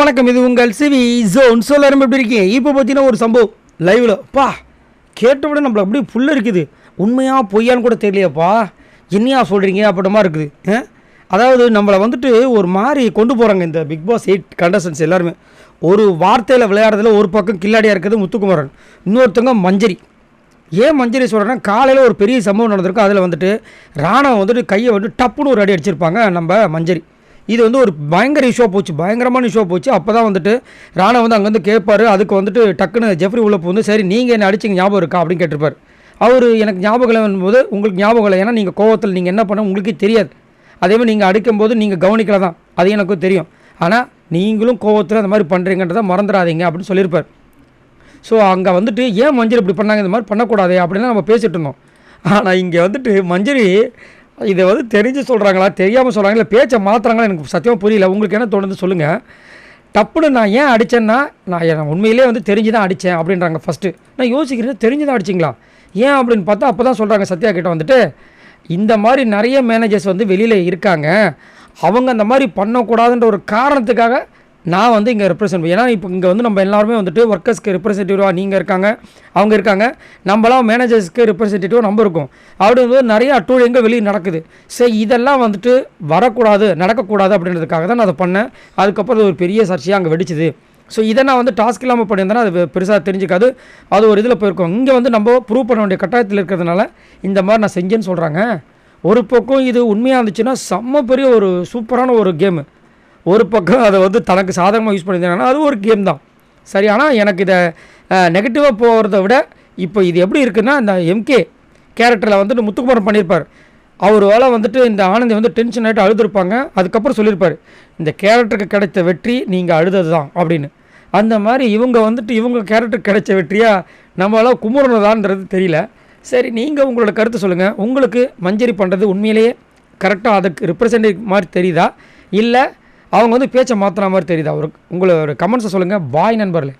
வணக்கம், இது உங்கள் சிவி ஜோன். எல்லாரும் எப்படி இருக்கீங்க? இப்போ பார்த்தீங்கன்னா ஒரு சம்பவம் லைவில் கேட்ட விட நம்மளை அப்படியே ஃபுல்லாக இருக்குது. உண்மையாக பொய்யான்னு கூட தெரியலையாப்பா, என்னையா சொல்கிறீங்க அப்படிமா இருக்குது. அதாவது நம்மளை வந்துட்டு ஒரு மாதிரி கொண்டு போகிறாங்க இந்த பிக் பாஸ் 8 கண்டஸ்டன்ஸ் எல்லாருமே. ஒரு வார்த்தையில் விளையாடுறதுல ஒரு பக்கம் கில்லாடியாக இருக்குது முத்துக்குமரன், இன்னொருத்தவங்க மஞ்சரி. ஏன் மஞ்சரி சொல்கிறேன்னா, காலையில் ஒரு பெரிய சம்பவம் நடந்திருக்கும். அதில் வந்துட்டு ராணவ வந்துட்டு கையை வந்துட்டு டப்புன்னு ஒரு அடி அடிச்சிருப்பாங்க நம்ம மஞ்சரி. இது வந்து ஒரு பயங்கர இஷ்யூவாக போச்சு, பயங்கரமான இஷ்யூவாக போச்சு. அப்போ தான் வந்துட்டு ராணா வந்து அங்கேருந்து கேட்பார். அதுக்கு வந்துட்டு டக்குன்னு ஜெஃப்ரி உள்ள வந்து, சரி நீங்கள் என்ன அடிச்சிங்க ஞாபகம் இருக்கா அப்படின்னு கேட்டிருப்பார். அவர் எனக்கு ஞாபகம் இல்லைன்னு போது, உங்களுக்கு ஞாபகம் இல்லை, ஏன்னா நீங்கள் கோவத்தில் நீங்கள் என்ன பண்ண உங்களுக்கே தெரியாது. அதேமாதிரி நீங்கள் அடிக்கும்போது நீங்கள் கவனிக்கல தான், அது எனக்கு தெரியும். ஆனால் நீங்களும் கோவத்தில் அந்த மாதிரி பண்ணுறீங்கன்றதை மறந்துடாதீங்க அப்படின்னு சொல்லியிருப்பார். ஸோ அங்கே வந்துட்டு ஏன் மஞ்சள் இப்படி பண்ணாங்க, இந்த மாதிரி பண்ணக்கூடாது அப்படின்னு நம்ம பேசிகிட்டு இருந்தோம். ஆனால் இங்கே வந்துட்டு மஞ்சரி இதை வந்து தெரிஞ்சு சொல்கிறாங்களா தெரியாமல் சொல்கிறாங்களா இல்லை பேச்சை மாற்றுறாங்களா எனக்கு சத்தியமாக புரியல. உங்களுக்கு என்ன தோணுது சொல்லுங்கள். டப்புன்னு நான் ஏன் அடித்தேன்னா, நான் உண்மையிலே வந்து தெரிஞ்சு தான் அடித்தேன் அப்படின்றாங்க. ஃபஸ்ட்டு நான் யோசிக்கிறேன், தெரிஞ்சு தான் அடிச்சிங்களா ஏன் அப்படின்னு பார்த்தா, அப்போ தான் சொல்கிறாங்க சத்யா கிட்ட வந்துட்டு, இந்த மாதிரி நிறைய மேனேஜர்ஸ் வந்து வெளியில் இருக்காங்க, அவங்க அந்த மாதிரி பண்ணக்கூடாதுன்ற ஒரு காரணத்துக்காக நான் வந்து இங்கே ரெப்ரசன்ட். ஏன்னா இப்போ இங்கே வந்து நம்ம எல்லாருமே வந்துட்டு ஒர்க்கர்ஸ்க்கு ரெப்ரசன்டேட்டிவாக நீங்கள் இருக்காங்க, அவங்க இருக்காங்க, நம்மளாம் மேனேஜர்ஸ்க்கு ரெப்ரசன்டேட்டிவாக நம்ம இருக்கும். அப்படிங்கும்போது நிறைய அட்டூழியங்கள் வெளியே நடக்குது. சரி, இதெல்லாம் வந்துட்டு வரக்கூடாது, நடக்கக்கூடாது அப்படின்றதுக்காக தான் நான் அதை பண்ணேன். அதுக்கப்புறம் அது ஒரு பெரிய சர்ச்சையாக அங்கே வெடிச்சுது. ஸோ இதை நான் வந்து டாஸ்க் இல்லாமல் பண்ணியிருந்தேன்னா அது பெருசாக தெரிஞ்சிக்காது, அது ஒரு இதில் போயிருக்கோம். இங்கே வந்து நம்ம ப்ரூவ் பண்ண வேண்டிய கட்டாயத்தில் இருக்கிறதுனால இந்த மாதிரி நான் செஞ்சேன்னு சொல்கிறாங்க. ஒரு பக்கம் இது உண்மையாக இருந்துச்சுன்னா செம்ம பெரிய ஒரு சூப்பரான ஒரு கேமு. ஒரு பக்கம் அதை வந்து தனக்கு சாதகமாக யூஸ் பண்ணியிருந்தாங்கன்னா அது ஒரு கேம் தான். சரி, ஆனால் எனக்கு இதை நெகட்டிவாக போகிறத விட இப்போ இது எப்படி இருக்குன்னா, இந்த எம்கே கேரக்டரில் வந்துட்டு முத்துக்குமரன் பண்ணியிருப்பார். அவர் வேலை வந்துட்டு இந்த ஆனந்தி வந்து டென்ஷன் ஆகிட்டு அழுதுருப்பாங்க. அதுக்கப்புறம் சொல்லியிருப்பார், இந்த கேரக்டருக்கு கிடைத்த வெற்றி நீங்கள் அழுதது தான் அப்படின்னு. அந்த மாதிரி இவங்க வந்துட்டு இவங்க கேரக்டருக்கு கிடைச்ச வெற்றியாக நம்மளால் குமுறனதான்றது தெரியல. சரி, நீங்கள் உங்களோட கருத்து சொல்லுங்கள். உங்களுக்கு மஞ்சரி பண்ணுறது உண்மையிலேயே கரெக்டாக அதுக்கு ரிப்ரசன்டேட்டிவ் மாதிரி தெரியுதா, இல்லை அவங்க வந்து பேச்சை மாற்றுற மாதிரி தெரியுதா? உங்களோட கமெண்ட்ஸை சொல்லுங்கள். பாய் நண்பர்களே.